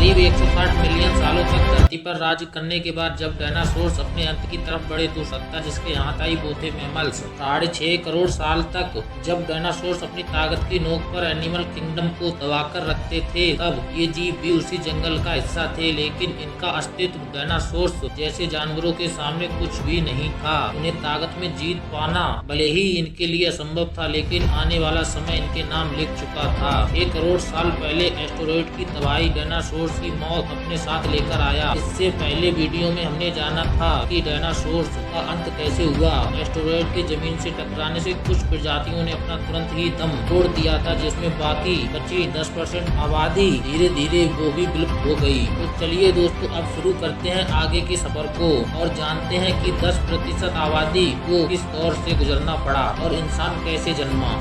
करीब 160 मिलियन सालों तक धरती पर राज्य करने के बाद जब डायनासोर्स अपने अंत की तरफ बढ़े तो सत्ता जिसके हाथ आई वो थे मैमल्स। 6.5 करोड़ साल तक जब डायनासोर्स अपनी ताकत की नोक पर एनिमल किंगडम को दबाकर रखते थे तब ये जीव भी उसी जंगल का हिस्सा थे, लेकिन इनका अस्तित्व डायनासोर्स जैसे जानवरों के सामने कुछ भी नहीं था। उन्हें ताकत में जीत पाना भले ही इनके लिए असंभव था, लेकिन आने वाला समय इनके नाम लिख चुका था। 1 करोड़ साल पहले एस्टेरॉयड की तबाही डायनासोर्स की मौत अपने साथ लेकर आया। इससे पहले वीडियो में हमने जाना था कि डायनासोर्स का अंत कैसे हुआ। एस्टेरॉयड के जमीन से टकराने से कुछ प्रजातियों ने अपना तुरंत ही दम तोड़ दिया था, जिसमें बाकी बची 10% आबादी धीरे धीरे वो भी विलुप्त हो गई। तो चलिए दोस्तों अब शुरू करते हैं आगे के सफर को और जानते हैं कि 10% आबादी को किस दौर से गुजरना पड़ा और इंसान कैसे जन्मा।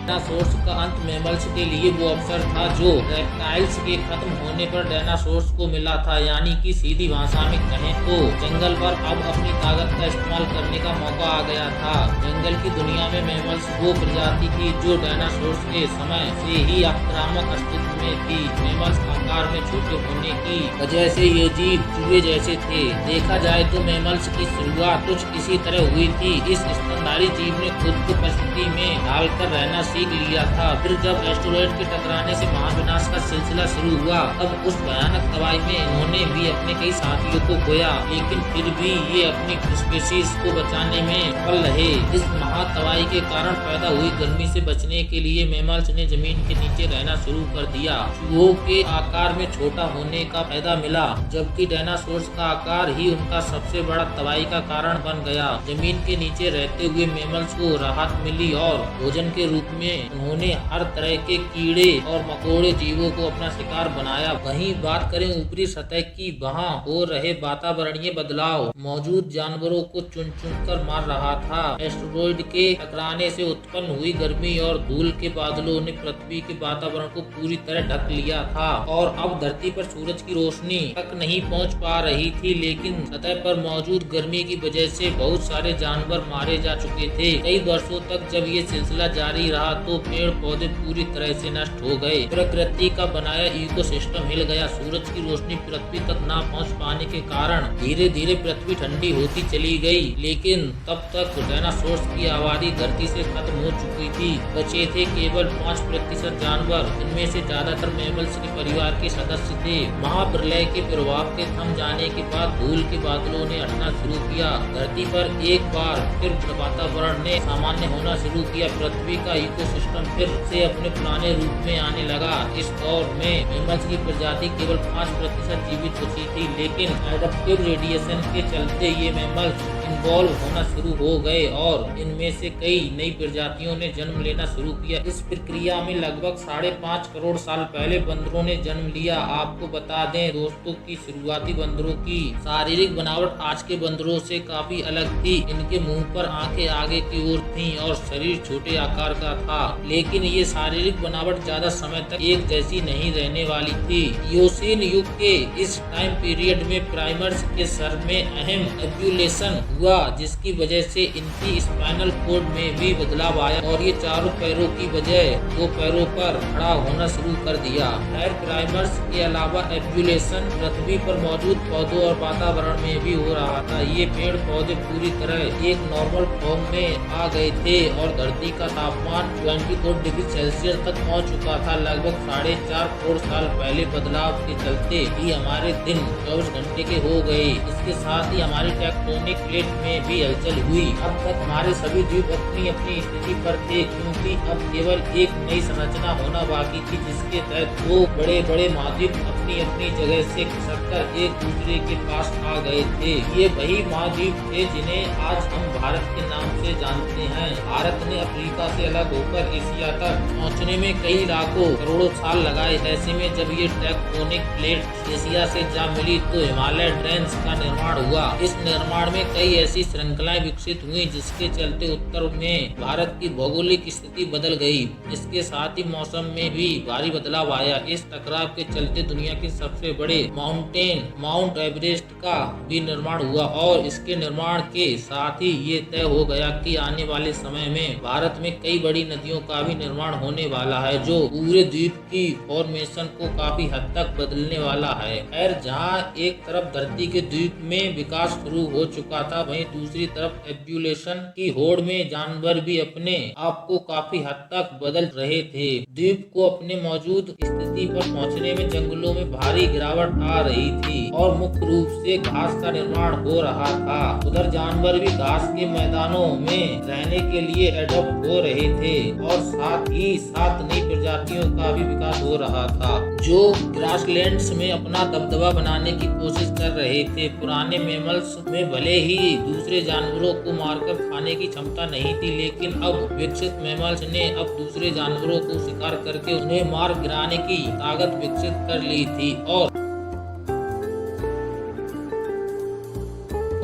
डायनासोर्स का अंत मैमल्स के लिए वो अवसर था जो रेप्टाइल्स के खत्म होने पर डायनासोर्स को मिला था, यानी कि सीधी भाषा में कहें तो जंगल पर अब अपनी ताकत का इस्तेमाल करने का मौका आ गया था। जंगल की दुनिया में मैमल्स वो प्रजाति थी जो डायनासोर्स के समय से ही आक्रामक अस्तित्व में थी। मैमल्स आकार में छोटे होने की वजह से ये जीव चूहे जैसे थे। देखा जाए तो मैमल्स की शुरुआत कुछ इसी तरह हुई थी। इस स्तनधारी जीव ने खुद को परिस्थिति में ढालकर रहना सीख लिया था। फिर जब एस्टेरॉयड के टकराने से महाविनाश का सिलसिला शुरू हुआ तब उस भयानक तबाही में इन्होंने भी अपने कई साथियों को खोया, लेकिन फिर भी ये अपनी स्पीशीज को बचाने में सफल रहे। इस महातबाही के कारण पैदा हुई गर्मी से बचने के लिए मैमल्स ने जमीन के नीचे रहना शुरू कर दिया। चूहों के आकार में छोटा होने का फायदा मिला, जबकि डायनासोर्स का आकार ही उनका सबसे बड़ा तबाही का कारण बन गया। जमीन के नीचे रहते हुए मैमल्स को राहत मिली और भोजन के रूप में उन्होंने हर तरह के कीड़े और मकोड़े जीवों को अपना शिकार बनाया। वहीं बात करें ऊपरी सतह की, वहां हो रहे वातावरणीय बदलाव मौजूद जानवरों को चुन चुन कर मार रहा था। एस्टेरॉयड के टकराने से उत्पन्न हुई गर्मी और धूल के बादलों ने पृथ्वी के वातावरण को पूरी तरह ढक लिया था और अब धरती पर सूरज की रोशनी तक नहीं पहुंच पा रही थी, लेकिन सतह पर मौजूद गर्मी की वजह से बहुत सारे जानवर मारे जा चुके थे। कई वर्षों तक जब ये सिलसिला जारी रहा तो पेड़ पौधे पूरी तरह से नष्ट हो गए। प्रकृति का बनाया इकोसिस्टम हिल गया। सूरज की रोशनी पृथ्वी तक न पहुंच पाने के कारण धीरे धीरे पृथ्वी ठंडी होती चली गई, लेकिन तब तक डायनासोर्स की आबादी धरती से खत्म हो चुकी थी। बचे थे केवल 5% जानवर, इनमें से ज्यादातर मैमल्स के परिवार के सदस्य थे। महाप्रलय के प्रभाव के थम जाने के बाद धूल के बादलों ने हटना शुरू किया। धरती पर एक बार फिर वातावरण ने सामान्य होना शुरू किया। पृथ्वी का इकोसिस्टम फिर से अपने पुराने रूप में आने लगा। इस दौर में मैमल्स की प्रजाति केवल 5% जीवित बची थी, लेकिन एडप्टिव रेडिएशन के चलते ये मैमल्स इन्वॉल्व होना शुरू हो गए और इनमें से कई नई प्रजातियों ने जन्म लेना शुरू किया। इस प्रक्रिया में लगभग 5.5 करोड़ साल पहले बंदरों ने जन्म लिया। आपको बता दें दोस्तों की शुरुआती बंदरों की शारीरिक बनावट आज के बंदरों से काफी अलग थी। इनके मुंह पर आंखें आगे की ओर थीं और शरीर छोटे आकार का था, लेकिन ये शारीरिक बनावट ज्यादा समय तक एक जैसी नहीं रहने वाली थी। इयोसीन युग के इस टाइम पीरियड में प्राइमर्स के सर में अहम एवोल्यूशन हुआ, जिसकी वजह से इनकी स्पाइनल कोड में भी बदलाव आया और ये चारों पैरों की बजाय 2 पैरों पर खड़ा होना शुरू कर दिया। खैर प्राइमर्स के अलावा एवोल्यूशन पृथ्वी पर मौजूद पौधों और वातावरण में भी हो रहा था। ये पेड़ पौधे पूरी तरह एक नॉर्मल फॉर्म में आ गए थे और धरती का तापमान 24 डिग्री सेल्सियस तक पहुंच चुका था। लगभग 4.5 करोड़ साल पहले बदलाव के चलते ही हमारे दिन 24 घंटे के हो गए। इसके साथ ही हमारी टेक्टोनिक प्लेट में भी हलचल हुई। अब तक हमारे सभी द्वीप अपनी अपनी स्थिति पर थे, क्योंकि अब केवल एक नई संरचना होना बाकी थी, जिसके तहत 2 बड़े बड़े महाद्वीप अपनी अपनी जगह से खिसककर एक दूसरे के पास आ गए थे। ये वही महाद्वीप थे जिन्हें आज हम भारत के नाम से जानते हैं। भारत ने अफ्रीका से अलग होकर एशिया तक पहुंचने में कई लाखों करोड़ों साल लगाए। ऐसे में जब ये टेक्टोनिक प्लेट एशिया से जा मिली तो हिमालय ट्रेंच का निर्माण हुआ। इस निर्माण में कई ऐसी श्रृंखलाएं विकसित हुई जिसके चलते उत्तर में भारत की भौगोलिक स्थिति बदल गई। इसके साथ ही मौसम में भी भारी बदलाव आया। इस टकराव के चलते दुनिया दुनिया के सबसे बड़े माउंटेन माउंट एवरेस्ट का भी निर्माण हुआ और इसके निर्माण के साथ ही ये तय हो गया कि आने वाले समय में भारत में कई बड़ी नदियों का भी निर्माण होने वाला है, जो पूरे द्वीप की फॉर्मेशन को काफी हद तक बदलने वाला है। खैर, जहाँ एक तरफ धरती के द्वीप में विकास शुरू हो चुका था, वहीं दूसरी तरफ एवोल्यूशन की होड़ में जानवर भी अपने आप को काफी हद तक बदल रहे थे। द्वीप को अपने मौजूद स्थिति पर पहुंचने में जंगलों में भारी गिरावट आ रही थी और मुख्य रूप से घास का निर्माण हो रहा था। उधर जानवर भी घास के मैदानों में रहने के लिए एडॉप्ट हो रहे थे और साथ ही साथ नई प्रजातियों का भी विकास हो रहा था, जो ग्रासलैंड्स में अपना दबदबा बनाने की कोशिश कर रहे थे। पुराने मैमल्स में भले ही दूसरे जानवरों को मारकर खाने की क्षमता नहीं थी, लेकिन अब विकसित मैमल्स ने अब दूसरे जानवरों को शिकार करके उन्हें मार गिराने की ताकत विकसित कर ली थी और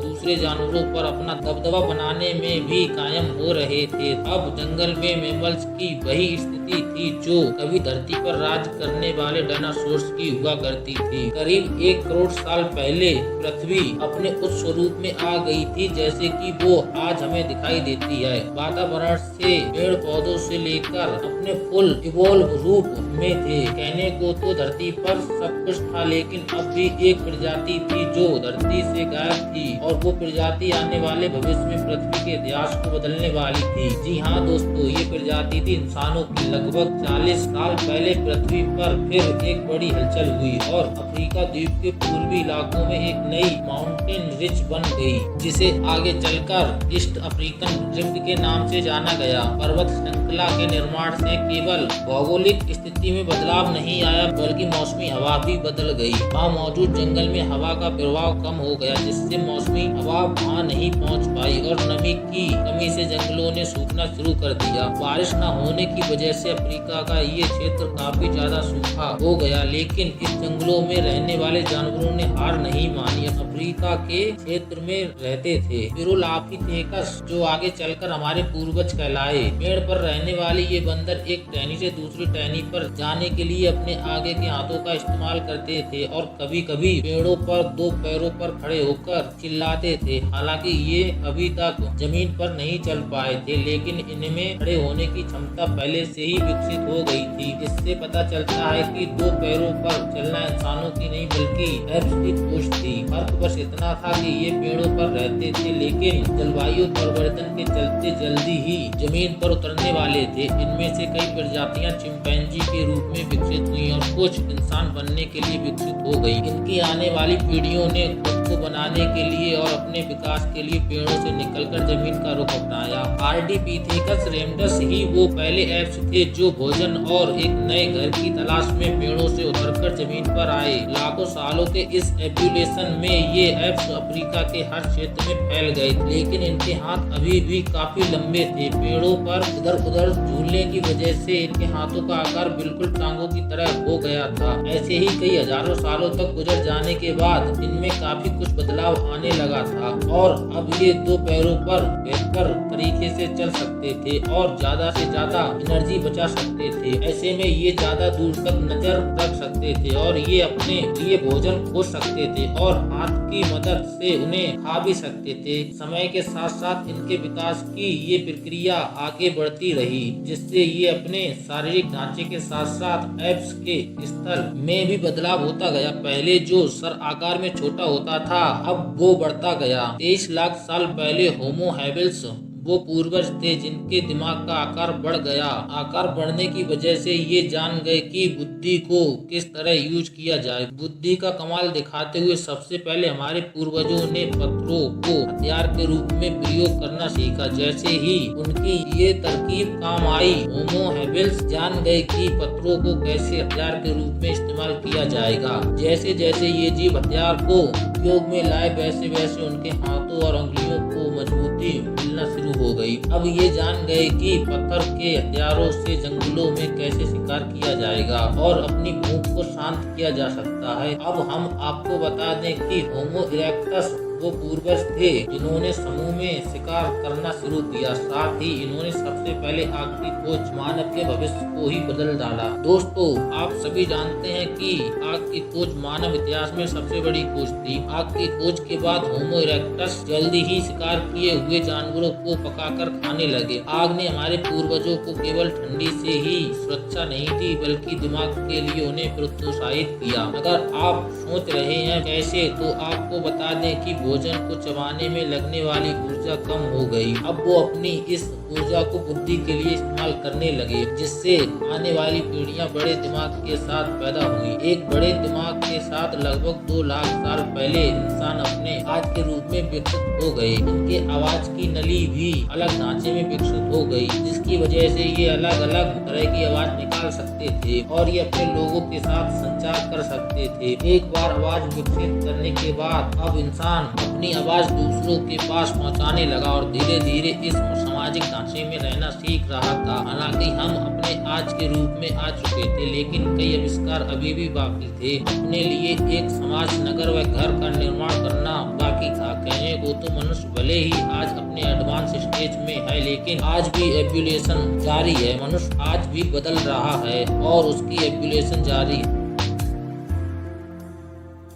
दूसरे जानवरों पर अपना दबदबा बनाने में भी कायम हो रहे थे। अब जंगल में मैमल्स की वही स्थिति थी जो कभी धरती पर राज करने वाले डायनासोर्स की हुआ करती थी। करीब 1 करोड़ साल पहले पृथ्वी अपने उस स्वरूप में आ गई थी जैसे कि वो आज हमें दिखाई देती है। वातावरण से पेड़ पौधों से लेकर अपने फुल इवोल्व रूप में थे। कहने को तो धरती पर सब कुछ था, लेकिन अब भी एक प्रजाति थी जो धरती से गायब थी और वो प्रजाति आने वाले भविष्य में पृथ्वी के इतिहास को बदलने वाली थी। जी हाँ दोस्तों, ये प्रजाति थी इंसानों की। लगभग 40 साल पहले पृथ्वी पर फिर एक बड़ी हलचल हुई और अफ्रीका द्वीप के पूर्वी इलाकों में एक नई माउंटेन रिज बन गई, जिसे आगे चलकर ईस्ट अफ्रीकन रिफ्ट के नाम से जाना गया। पर्वत श्रृंखला के निर्माण से केवल भौगोलिक स्थिति में बदलाव नहीं आया, बल्कि मौसमी हवा भी बदल गई। वहाँ मौजूद जंगल में हवा का प्रभाव कम हो गया, जिससे मौसमी हवा वहाँ नहीं पहुँच पाई और नमी की कमी से जंगलों ने सूखना शुरू कर दिया। बारिश न होने की वजह से अफ्रीका का ये क्षेत्र काफी ज्यादा सूखा हो गया, लेकिन इस जंगलों में रहने वाले जानवरों ने हार नहीं मानी। अफ्रीका के क्षेत्र में रहते थे पिरोलापिथेकस, जो आगे चलकर हमारे पूर्वज कहलाए। पेड़ पर रहने वाली ये बंदर एक टहनी से दूसरी टहनी पर जाने के लिए अपने आगे के हाथों का इस्तेमाल करते थे और कभी कभी पेड़ों पर 2 पैरों पर खड़े होकर चिल्लाते थे। हालांकि ये अभी तक जमीन पर नहीं चल पाए थे, लेकिन इनमें खड़े होने की क्षमता पहले से ही विकसित हो गई थी। इससे पता चलता है कि 2 पैरों पर चलना इंसानों की नहीं बल्कि एप्स की खोज थी। फर्क बस इतना था कि ये पेड़ों पर रहते थे, लेकिन जलवायु परिवर्तन के चलते जल्दी ही जमीन पर उतरने वाले थे। इनमें से कई प्रजातियां चिंपैंजी के रूप में विकसित हुई और कुछ इंसान बनने के लिए विकसित हो गई। इनकी आने वाली पीढ़ियों ने खुद को बनाने के लिए और अपने विकास के लिए पेड़ों से निकलकर जमीन का रुख अपनाया। आर्डिपिथेकस रेमडस ही वो पहले एप्स थे जो भोजन और एक नए घर की तलाश में पेड़ों से उतरकर जमीन पर आए। लाखों सालों के इस एवोल्यूशन में ये एप्स अफ्रीका के हर क्षेत्र में फैल गए, लेकिन इनके हाथ अभी भी काफी लंबे थे। पेड़ों पर इधर उधर झूलने की वजह से इनके हाथों का आकार बिल्कुल टांगों की तरह हो गया था। ऐसे ही कई हजारों सालों तक गुजर जाने के बाद इनमें काफी कुछ बदलाव आने लगा था और अब ये 2 पैरों पर बेहतर तरीके से चल सकते थे और ज्यादा से ज्यादा एनर्जी बचा सकते थे। ऐसे में ये ज्यादा दूर तक नजर रख सकते थे और ये अपने लिए भोजन खोज सकते थे और हाथ की मदद से उन्हें खा भी सकते थे। समय के साथ साथ इनके विकास की ये प्रक्रिया आगे बढ़ती रही, जिससे ये अपने शारीरिक ढांचे के साथ साथ एप्स के स्तर में भी बदलाव होता गया। पहले जो सर आकार में छोटा होता था, अब वो बढ़ता गया। 23 लाख साल पहले होमो हैबिलिस वो पूर्वज थे जिनके दिमाग का आकार बढ़ गया। आकार बढ़ने की वजह से ये जान गए कि बुद्धि को किस तरह यूज किया जाए। बुद्धि का कमाल दिखाते हुए सबसे पहले हमारे पूर्वजों ने पत्थरों को हथियार के रूप में प्रयोग करना सीखा। जैसे ही उनकी ये तरकीब काम आई, होमो हैबिलिस जान गए कि पत्थरों को कैसे हथियार के रूप में इस्तेमाल किया जाएगा। जैसे जैसे ये जीव हथियार को उपयोग में लाए, वैसे वैसे उनके हाथों और उंगलियों को मजबूती मिलना शुरू हो गई। अब ये जान गए कि पत्थर के हथियारों से जंगलों में कैसे शिकार किया जाएगा और अपनी भूख को शांत किया जा सकता है। अब हम आपको बता दें कि होमो इरेक्टस वो पूर्वज थे जिन्होंने समूह में शिकार करना शुरू किया। साथ ही इन्होंने सबसे पहले आग की खोज मानव के भविष्य को ही बदल डाला। दोस्तों, आप सभी जानते हैं कि आग की खोज मानव इतिहास में सबसे बड़ी खोज थी। आग की खोज के बाद होमो इरेक्टस जल्दी ही शिकार किए हुए जानवरों को पकाकर खाने लगे। आग ने हमारे पूर्वजों को केवल ठंडी से ही सुरक्षा नहीं दी, बल्कि दिमाग के लिए उन्हें प्रोत्साहित किया। अगर आप सोच रहे हैं कैसे, तो आपको बता दें कि भोजन को चबाने में लगने वाली ऊर्जा कम हो गई। अब वो अपनी इस ऊर्जा को बुद्धि के लिए इस्तेमाल करने लगे, जिससे आने वाली पीढ़ियां बड़े दिमाग के साथ पैदा हुई। एक बड़े दिमाग के साथ लगभग 2 लाख साल पहले इंसान अपने आज के रूप में विकसित हो गए। इनके आवाज की नली भी अलग ढांचे में विकसित हो गई, जिसकी वजह से ये अलग अलग तरह की आवाज निकाल सकते थे और ये अपने लोगों के साथ संचार कर सकते थे। एक बार आवाज विकसित करने के बाद अब इंसान अपनी आवाज दूसरों के पास पहुंचाने लगा और धीरे धीरे इस सामाजिक ढांचे में रहना सीख रहा था। हालांकि हम अपने आज के रूप में आ चुके थे, लेकिन कई आविष्कार अभी भी बाकी थे। अपने लिए एक समाज, नगर व घर का निर्माण करना बाकी था। कहने को तो मनुष्य भले ही आज अपने एडवांस स्टेज में है, लेकिन आज भी एवोल्यूशन जारी है। मनुष्य आज भी बदल रहा है और उसकी एवोल्यूशन जारी है।